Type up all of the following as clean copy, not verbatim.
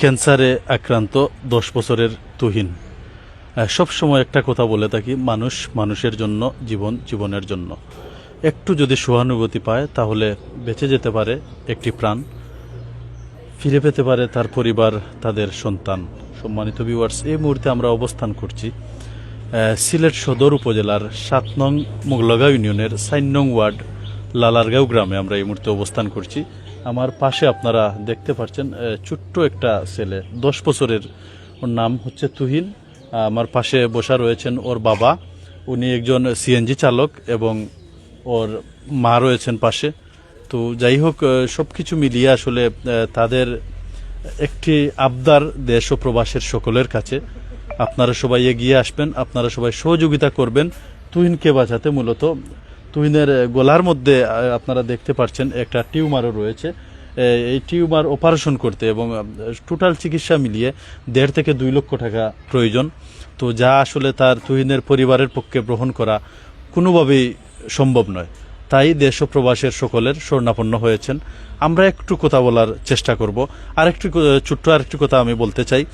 ক্যান্সারে আক্রান্ত 10 বছরের তুহিন। সব সময় একটা কথা বলে থাকি, মানুষ মানুষের জন্য, জীবন জীবনের জন্য। একটু যদি সহানুভূতি পায় তাহলে বেঁচে যেতে পারে একটি প্রাণ, ফিরে পেতে পারে তার পরিবার, তাদের সন্তান। সম্মানিত ভিউয়ার্স, এই মুহূর্তে আমরা অবস্থান করছি সিলেট সদর উপজেলার 7 নং মোগলগাঁও ইউনিয়নের 4 নং ওয়ার্ড লালারগাঁও গ্রামে আমরা এই মুহূর্তে অবস্থান করছি। আমার পাশে আপনারা দেখতে পাচ্ছেন ছোট্ট একটা ছেলে, 10 বছরের, ওর নাম হচ্ছে তুহিন। আমার পাশে বসা রয়েছেন ওর বাবা, উনি একজন সিএনজি চালক, এবং ওর মা রয়েছেন পাশে। তো যাই হোক, সব কিছু মিলিয়ে আসলে তাদের একটি আবদার দেশ ও প্রবাসের সকলের কাছে, আপনারা সবাই এগিয়ে আসবেন, আপনারা সবাই সহযোগিতা করবেন তুহিনকে বাঁচাতে। মূলত তুহিনের গলার মধ্যে আপনারা দেখতে পাচ্ছেন একটা টিউমারও রয়েছে। এই টিউমার অপারেশন করতে এবং টোটাল চিকিৎসা মিলিয়ে 1.5 থেকে 2 লক্ষ টাকা প্রয়োজন। তো যা আসলে তার তুহিনের পরিবারের পক্ষে গ্রহণ করা কোনোভাবেই সম্ভব নয়। তাই দেশ ও প্রবাসের সকলের শরণাপন্ন হয়েছেন। আমরা একটু কথা বলার চেষ্টা করব। ছোট্ট আরেকটি কথা আমি বলতে চাই,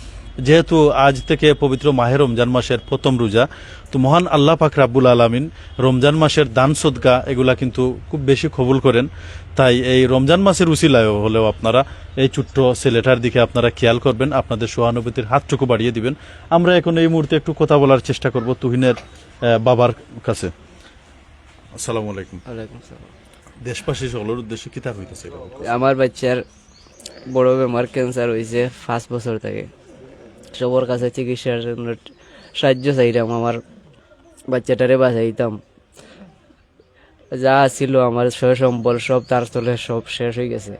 যেহেতু আজ থেকে পবিত্র মাহে রমজান মাসের প্রথম রোজা, তো মহান আল্লাহ পাক রাব্বুল আলামিন রমজান মাসের দান সদকা এগুলা কিন্তু খুব বেশি কবুল করেন। তাই এই রমজান মাসের উসিলায় হলেও আপনারা এই ছোট্ট ছেলেটার দিকে আপনারা খেয়াল করবেন, আপনাদের সহানুভূতির হাতটুকু বাড়িয়ে দিবেন। আমরা এখন এই মুহূর্তে একটু কথা বলার চেষ্টা করব তুহিনের বাবার কাছে। আসসালামু আলাইকুম। ওয়ালাইকুম আসসালাম। দেশবাসী সকলের উদ্দেশ্যে কি তা হইতেছে? আমার বাচ্চার বড় বেমার ক্যান্সার হয়েছে 5 বছর থেকে। সবার কাছে চিকিৎসার জন্য সাহায্য চাইতাম, আমার বাচ্চাটারে বাঁচাইতাম। যা ছিল আমার সম্বল সব তার তলে সব শেষ হয়ে গেছে।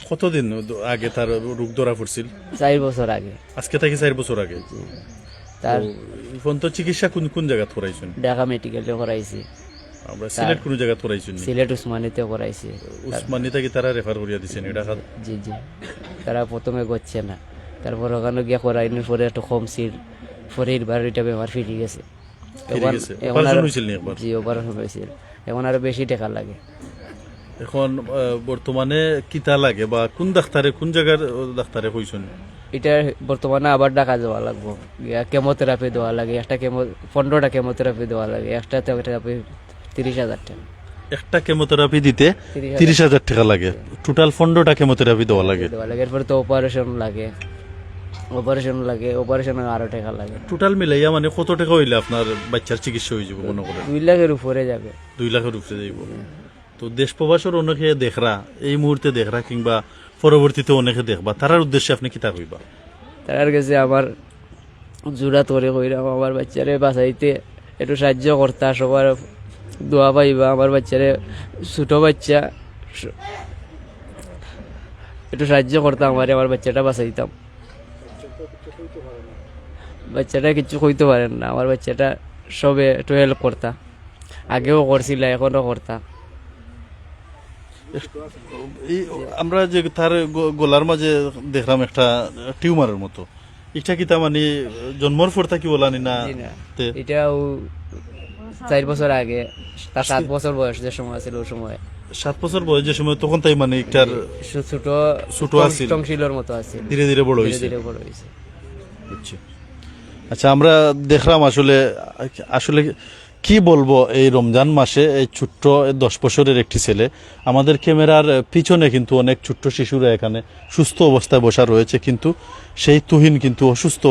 কতদিন আগে তার রোগ ধরা পড়ছিল? 4 বছর আগে। আজকে থেকে 4 বছর আগে। তার এখন তো চিকিৎসা কোন কোন জায়গা করাইছেন? ঢাকা মেডিকেলে করাইছি, আমরা সিলেট কোন জায়গা করাইছেন? সিলেট উসমানীতে করাইছি। উসমানী থেকে তারা রেফার করিয়া দিছেন ঢাকা? জি জি, তারা প্রথমে গচ্ছে না, তারপর ওখানে গিয়ে করাইনি, পরে একটু কমছিল, পরে এবার এটা বেমার ফিরে গেছে। জি, অপারেশন হয়েছিল। এখন আরো বেশি টাকা লাগে। এখন বর্তমানে কিতা লাগে বা কোন ডাক্তারে, কোন জায়গার ডাক্তারে কইছেন? এটা বর্তমানে আবার ঢাকা যাওয়া লাগবো, কেমোথেরাপি দেওয়া লাগে। 15টা কেমোথেরাপি দেওয়া লাগে। একটা থেরাপি 30,000 টাকা। একটা কেমোথেরাপি দিতে 30,000 টাকা লাগে। টোটাল 15টা কেমোথেরাপি দেওয়া লাগে। এরপরে তো অপারেশন লাগে, অপারেশনে আরো টাকা লাগে। টোটাল মিলাইয়া মানে কত টাকা হইলে আপনার বাচ্চার চিকিৎসা হয়ে যাবে মনে করেন? 2 লাখের উপরে যাবে। 2 লাখের উপরে যাইব। তো দেশ প্রবাসের অনেকে দেখরা, এই মুহূর্তে দেখরা কিংবা পরবর্তীতে অনেকে দেখবা, তারার উদ্দেশ্যে আপনি কিতা কইবা? তার কাছে আমার জোড়া তরে কইরাম, আমার বাচ্চারে বাঁচাইতে একটু সাহায্য করতা, সবার দোয়া পাইবা। আমার বাচ্চারে, ছোট বাচ্চা, একটু সাহায্য করতাম আমার বাচ্চাটা বাঁচাইতাম। বাচ্চাটা কিছু কইতে পারেন না, আমার বাচ্চাটা সবে একটু হেল্প করতা, আগেও করছিল, এখনো করতা। আমরা যে তার গলার মাঝে দেখলাম একটা টিউমারের মতো, এটা কি তা মানে জন্মর পর থাকি বলানি না? এটাও 4 বছর আগে, তার 7 বছর বয়স যে সময় ছিল, ওই সময় 7 বছর বয়স যে সময়, তখন তাই মানে একটার ছোট আছিল, টংসিলের মতো আছে, ধীরে ধীরে বড় হয়েছে। বুঝছি। আচ্ছা, আমরা দেখলাম আসলে কি বলবো, এই রমজান মাসে এই ছোট্ট 10 বছরের একটি ছেলে, আমাদের ক্যামেরার পিছনে কিন্তু অনেক ছোট্ট শিশুরা এখানে সুস্থ অবস্থায় বসা রয়েছে, কিন্তু সেই তুহিন কিন্তু অসুস্থ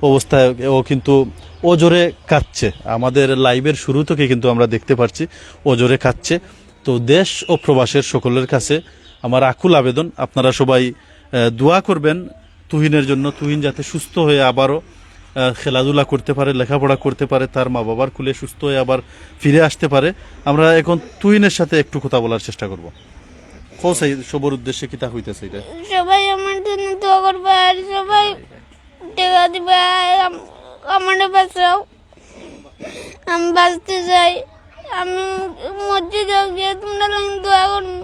অবস্থায় ও কিন্তু ওজোরে কাঁদছে। আমাদের লাইভের শুরু থেকে কিন্তু আমরা দেখতে পাচ্ছি ওজোরে কাঁদছে। তো দেশ ও প্রবাসের সকলের কাছে আমার আকুল আবেদন, আপনারা সবাই দোয়া করবেন তুহিনের জন্য। তুহিন যাতে সুস্থ হয়ে আবারও খেলাধুলা করতে পারে, লেখাপড়া করতে পারে, তার মা বাবার কুলে সুস্থ হয়ে আবার ফিরে আসতে পারে। আমরা এখন তুহিনের সাথে একটু কথা বলার চেষ্টা করবো। সবার উদ্দেশ্যে কিতা হইতেছে এটা? সবাই আমার জন্য দোয়া করবে, আর সবাই টাকা দিবে, আমার বাঁচাও। আমি বাঁচতে চাই, আমি মসজিদে গিয়ে তোমরা দোয়া করুন।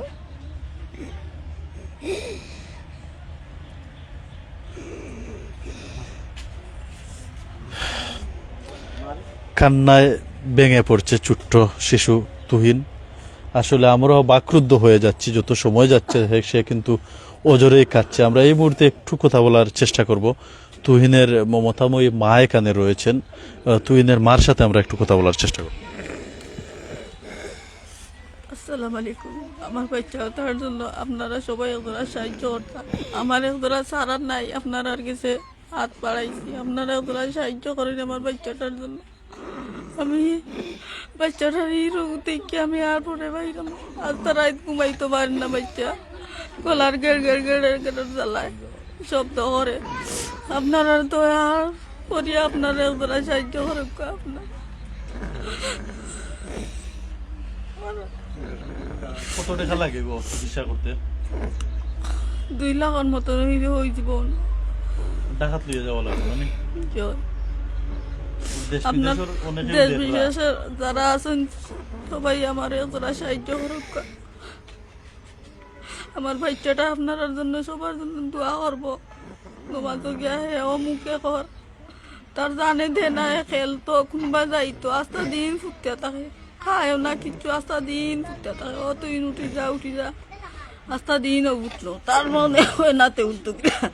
কান্নায় ভেঙে পড়ছে ছোট্ট শিশু তুহিন। আসলে আমরাও বাকরুদ্ধ হয়ে যাচ্ছি, যত সময় যাচ্ছে সে কিন্তু অজরে কাচ্ছে। আমরা এই মুহূর্তে একটু কথা বলার চেষ্টা করব। তুহিনের মমতাময়ী মা এখানে রয়েছেন, তুহিনের মার সাথে আমরা একটু কথা বলার চেষ্টা করব। আসসালামু আলাইকুম। আমার বাচ্চা তার জন্য আপনারা সবাই একজোড়া সাহায্য করতাম। আমার একজোড়া সারার নাই, আপনারা আর কাছে হাত বাড়াইছি, আপনারা একজোড়া সাহায্য করেন আমার বাচ্চাটার জন্য। আমি বাচ্চাটার এই রোগ থেকে আমি আর পরে বাইরাম, আজ তো রাত ঘুমাইতে পারেন না, বাচ্চা গলার গেড় গেড় গেড়ে গেড়ে জ্বালায়, শব্দ করে। আপনারা তো আর করি, আপনারা একজোড়া সাহায্য করেন আপনার। কত টাকা লাগে গো চিকিৎসা করতে? 2 লাখের মতো হয়ে যাব। ডাকাত লিয়ে যাওয়া লাগবে মানে দেশ আপনার বিদেশের অনেকে দেশ দেখলাম। বিদেশের যারা আছেন সবাই আমার যারা সাহায্য করুক। আমার বাচ্চাটা আপনার জন্য সবার জন্য দোয়া করবো। তোমার তো গিয়া হেও মুখে কর, তার জানে দে না খেলতো, কোনবা যাইতো, আস্তা দিন ফুটতে থাকে, খায়ও না কিচ্ছু, আস্তা দিন ফুটতে থাকে। ও তুই উঠি যা আস্তা দিনও উঠলো, তার মনে হয় নাতে উঠতো কিনা।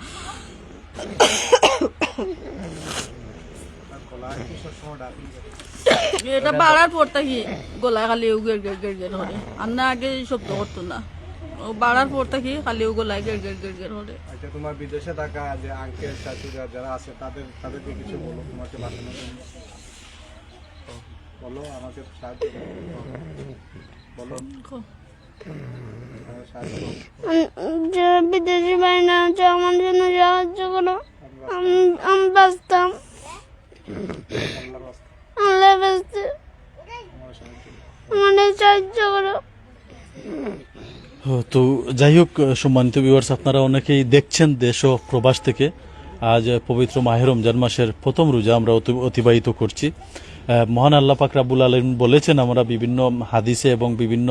এটা বাড়ার পর থাকি গলায় খালি গেড় গেড় গেড় গেড় করে, আর না আগে শব্দ করতো না। ও বাড়ার পর থাকি খালি গলায় গেড় গেড় গেড় গেড় করে। আচ্ছা, তোমার বিদেশে থাকা যে আঙ্কেল শাশুড়া যারা আছে তাদেরকে কিছু বলো, তোমাকে বাঁচানোর জন্য বলো, আমাকে সাহায্য করো। বলো সাহায্য করো। যে বিদেশি বাইনা আছে আমার জন্য সাহায্য করো, আমি বাঁচতাম, আল্লাহর রাস্তায় আল্লাহ বাঁচতে আমার সাহায্য করো। আমাদের সাহায্য করো। তো যাই হোক, সম্মানিত ভিউয়ার্স, আপনারা অনেকেই দেখছেন দেশ ও প্রবাস থেকে। আজ পবিত্র মাহে রমজান মাসের প্রথম রোজা আমরা অতিবাহিত করছি। মহান আল্লাহ পাক রাব্বুল আলামিন বলেছেন, আমরা বিভিন্ন হাদিসে এবং বিভিন্ন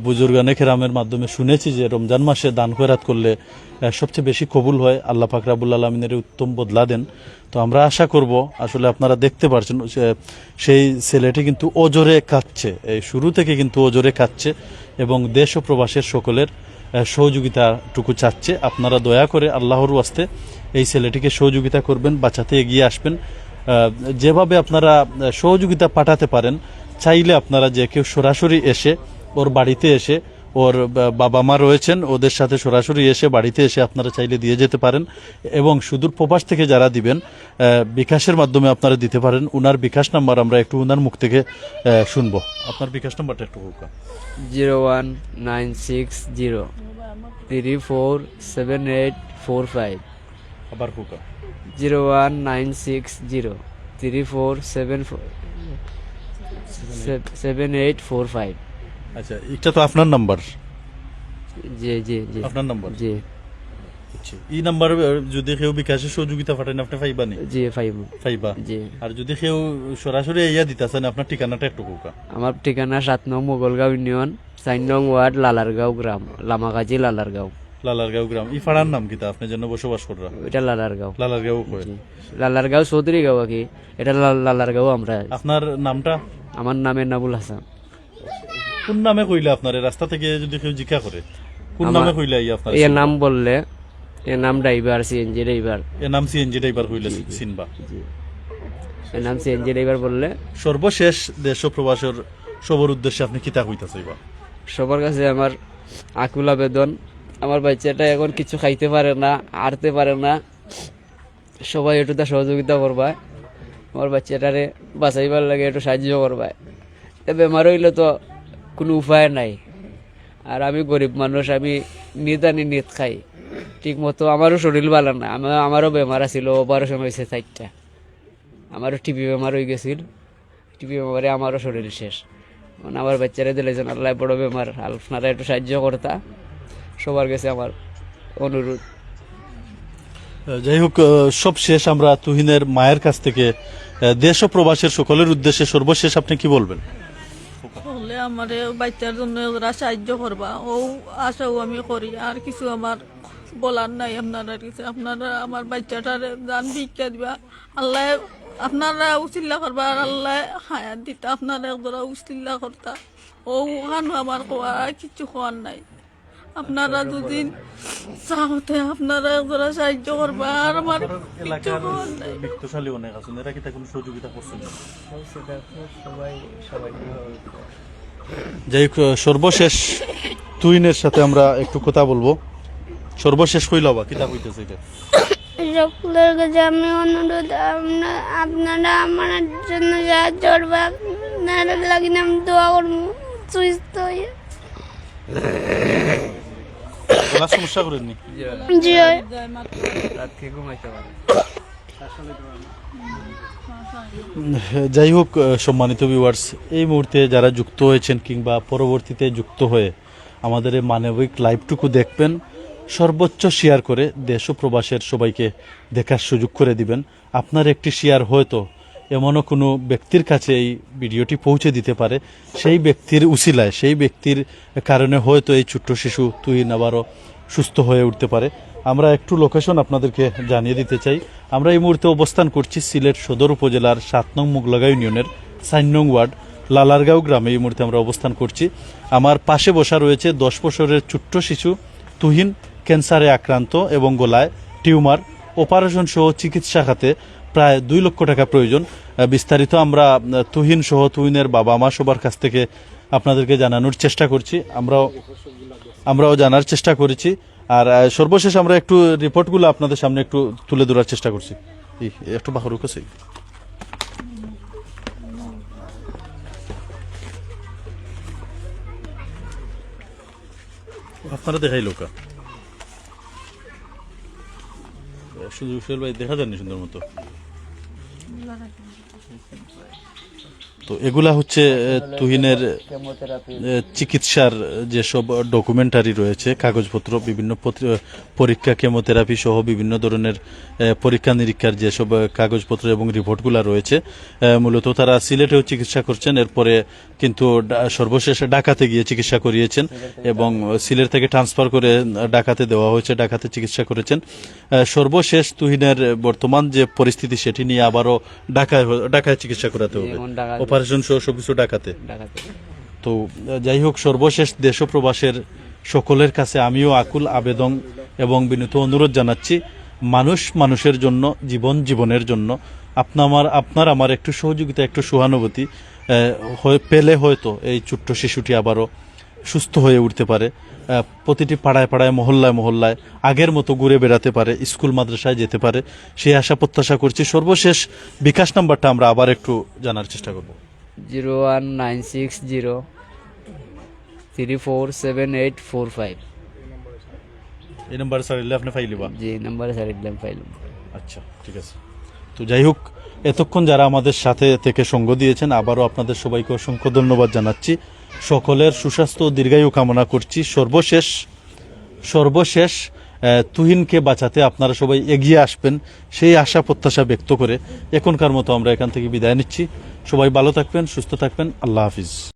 বুজুর্গানে কেরামের মাধ্যমে শুনেছি যে রমজান মাসে দান খয়রাত করলে সবচেয়ে বেশি কবুল হয়, আল্লাহ পাক রাব্বুল আলামিনের উত্তম বদলা দেন। তো আমরা আশা করব, আসলে আপনারা দেখতে পাচ্ছেন সেই ছেলেটি কিন্তু অজরে কাঁদছে, এই শুরু থেকে কিন্তু অজরে কাঁদছে এবং দেশ ও প্রবাসের সকলের সহযোগিতাটুকু চাচ্ছে। আপনারা দয়া করে আল্লাহর ওয়াস্তে এই ছেলেটিকে সহযোগিতা করবেন, বাঁচাতে এগিয়ে আসবেন। যেভাবে আপনারা সহযোগিতা পাঠাতে পারেন, চাইলে আপনারা যে কেউ সরাসরি এসে ওর বাড়িতে এসে, ওর বাবা মা রয়েছেন, ওদের সাথে সরাসরি এসে বাড়িতে এসে আপনারা চাইলে দিয়ে যেতে পারেন। এবং সুদূর প্রবাস থেকে যারা দিবেন, বিকাশের মাধ্যমে আপনারা দিতে পারেন। উনার বিকাশ নাম্বার আমরা একটু উনার মুখ থেকে শুনবো। আপনার বিকাশ নাম্বারটা একটু হোক। 01960347845। আবার হোক। 01960347845। আচ্ছা, এটা তো আপনার নাম্বার? জি জি জি আপনার নাম্বার? জি এই নাম্বার যদি কেউ বিকাশে সহযোগিতা পাঠান আপনি পাইবানি? জি পাইবা। জি। আর যদি কেউ সরাসরি ইয়া দিতেছেন, আপনার ঠিকানাটা একটু কোকা। আমার ঠিকানা 7 নং মোগলগাঁও ইউনিয়ন, 4 নং ওয়ার্ড, লালারগাঁও গ্রাম, লামাগাজী লালারগাঁও। লালারগাঁও গ্রাম। এই পাড়ার নাম কিতা আপনি যেন বসবাস করা? এটা লালারগাঁও। লালারগাঁও কয়? লালারগাঁও চৌধুরী গাঁও কি এটা, লালারগাঁও আমরা। আপনার নামটা? আমার নামে নাবুল হাসান। কোন নামে কইলে আপনার রাস্তা থেকে যদি কেউ জিজ্ঞাসা করে কোন নামে কইলে আপনার? এর নাম বললে, এর নাম ড্রাইভার, সিএনজি ড্রাইভার। এর নাম সিএনজি ড্রাইভার কইলে চিনবা? এর নাম সিএনজি ড্রাইভার বললে। সর্বশেষ দেশ ও প্রবাসের সবার উদ্দেশ্যে আপনি কিতা কইতাছে? সবার কাছে আমার আকুল আবেদন, আমার বাচ্চাটা এখন কিছু খাইতে পারে না, হারতে পারে না, সবাই একটু তার সহযোগিতা করবা, আমার বাচ্চাটারে বাঁচাইবার লাগে একটু সাহায্য করবা। বেমার হইলে তো কোনো উপায় নাই, আর আমি গরিব মানুষ, আমি নিত আনি নিত খাই ঠিক মতো। আমারও শরীর ভালো না, আমারও বেমার আছিল, অপারেশন হয়েছে 4টা। আমারও টিবি বেমার হয়ে গেছিল, টিবি বেমারে আমারও শরীর শেষ। মানে আমার বাচ্চারা দিলেছেন আল্লাহ বড় বেমার, আপনারা একটু সাহায্য করতা, সবার কাছে আমার অনুরোধ। যাই হোক, সব শেষ আমরা তুহিনের মায়ের কাছ থেকে দেশ ও প্রবাসের সকলের উদ্দেশ্যে সর্বশেষ আপনি কি বলবেন? হলে আমার বাচ্চার জন্য ওরা সাহায্য করবা, ও আশাও আমি করি। আর কিছু আমার বলার নাই আপনারা কিছু। আপনারা আমার বাচ্চাটার দান ভিক্ষা দিবা, আল্লাহ আপনারা উচিল্লা করবা, আর আল্লাহ হায়াত দিতা, আপনারা একদরা উচিল্লা করতা। ও খানো আমার কোয়া কিছু খোয়ার নাই। আপনারা দুদিন চাওতে আপনারা একজোড়া সাহায্য করবা। আর আমার কিছু এলাকার করার নাই। বিত্তশালী অনেক আছেন, এরা কি কোনো সহযোগিতা করছেন না? যাই হোক, সর্বশেষ তুহিনের সাথে আমরা একটু কথা বলবো। সর্বশেষ কইলাবা কিতা কইতেছে এটা? সকলের কাছে আমি অনুরোধ, আপনারা আমার জন্য সাহায্য করবা। আপনারা লাগি আমি দোয়া করবো সুস্থ হয়ে। গলার সমস্যা করেননি? জি রাতকে ঘুমাইতে পারে। যাই হোক, সম্মানিত ভিউয়ার্স, এই মুহূর্তে যারা যুক্ত হয়েছেন কিংবা পরবর্তীতে যুক্ত হয়ে আমাদের এই মানবিক লাইভটুকু দেখবেন, সর্বোচ্চ শেয়ার করে দেশ ও প্রবাসের সবাইকে দেখার সুযোগ করে দিবেন। আপনার একটি শেয়ার হয়তো এমনও কোনো ব্যক্তির কাছে এই ভিডিওটি পৌঁছে দিতে পারে, সেই ব্যক্তির উসিলায়, সেই ব্যক্তির কারণে হয়তো এই ছোট্ট শিশু তুহিন আবারও সুস্থ হয়ে উঠতে পারে। আমরা একটু লোকেশন আপনাদেরকে জানিয়ে দিতে চাই। আমরা এই মুহূর্তে অবস্থান করছি সিলেট সদর উপজেলার 7 নং মুগলাগা ইউনিয়নের 4 নং ওয়ার্ড লালারগাঁও গ্রামে। এই মুহূর্তে আমরা অবস্থান করছি। আমার পাশে বসা রয়েছে 10 বছরের ছোট্ট শিশু তুহিন, ক্যান্সারে আক্রান্ত এবং গলায় টিউমার, অপারেশন সহ চিকিৎসা খাতে প্রায় 2 লক্ষ টাকা প্রয়োজন। বিস্তারিত আমরা তুহিন সহ তুহিনের বাবা মা সবার কাছ থেকে আপনাদেরকে জানানোর চেষ্টা করছি। আমরাও জানার চেষ্টা করেছি। আর সর্বশেষ আমরা একটু রিপোর্টগুলো আপনাদের সামনে একটু তুলে ধরার চেষ্টা করছি। একটু বাহর করছি। আপনারা দেখাই লোকা শুধু সোহেল ভাই দেখা যায়নি সুন্দর মতো। তো এগুলা হচ্ছে তুহিনের চিকিৎসার যেসব ডকুমেন্টারি রয়েছে, কাগজপত্র, বিভিন্ন পরীক্ষা, কেমোথেরাপি সহ বিভিন্ন ধরনের পরীক্ষা নিরীক্ষার যেসব কাগজপত্র এবং রিপোর্টগুলা রয়েছে। মূলত তারা সিলেটেও চিকিৎসা করছেন, এরপরে কিন্তু সর্বশেষে ঢাকাতে গিয়ে চিকিৎসা করিয়েছেন এবং সিলেট থেকে ট্রান্সফার করে ঢাকাতে দেওয়া হয়েছে, ঢাকাতে চিকিৎসা করেছেন। সর্বশেষ তুহিনের বর্তমান যে পরিস্থিতি সেটি নিয়ে আবারও ঢাকায় চিকিৎসা করাতে হবে, অপারেশন সহ সবকিছু ঢাকাতে। তো যাই হোক, সর্বশেষ দেশ ও প্রবাসের সকলের কাছে আমিও আকুল আবেদন এবং বিনীত অনুরোধ জানাচ্ছি, মানুষ মানুষের জন্য, জীবন জীবনের জন্য আপনার আমার একটু সহযোগিতা, একটু সহানুভূতি পেলে হয়তো এই ছোট্ট শিশুটি আবারও সুস্থ হয়ে উঠতে পারে, প্রতিটি পাড়ায় পাড়ায়, মহল্লায় মহল্লায় আগের মতো ঘুরে বেড়াতে পারে, স্কুল মাদ্রাসায় যেতে পারে, সেই আশা প্রত্যাশা করছি। সর্বশেষ বিকাশ নাম্বারটা আমরা আবার একটু জানার চেষ্টা করব। 01960347845। এই নাম্বারে সারিলে আপনি ফাইলিবা? জি, নাম্বারে সারিলাম ফাইল। আচ্ছা, ঠিক আছে। তো যাই হোক, এতক্ষণ যারা আমাদের সাথে থেকে সঙ্গ দিয়েছেন, আবারও আপনাদের সবাইকে অসংখ্য ধন্যবাদ জানাচ্ছি। সকলের সুস্বাস্থ্য ও দীর্ঘায়ু কামনা করছি। সর্বশেষ তুহিনকে বাঁচাতে আপনারা সবাই এগিয়ে আসবেন, সেই আশা প্রত্যাশা ব্যক্ত করে এখনকার মতো আমরা এখান থেকে বিদায় নিচ্ছি। সবাই ভালো থাকবেন, সুস্থ থাকবেন। আল্লাহ হাফিজ।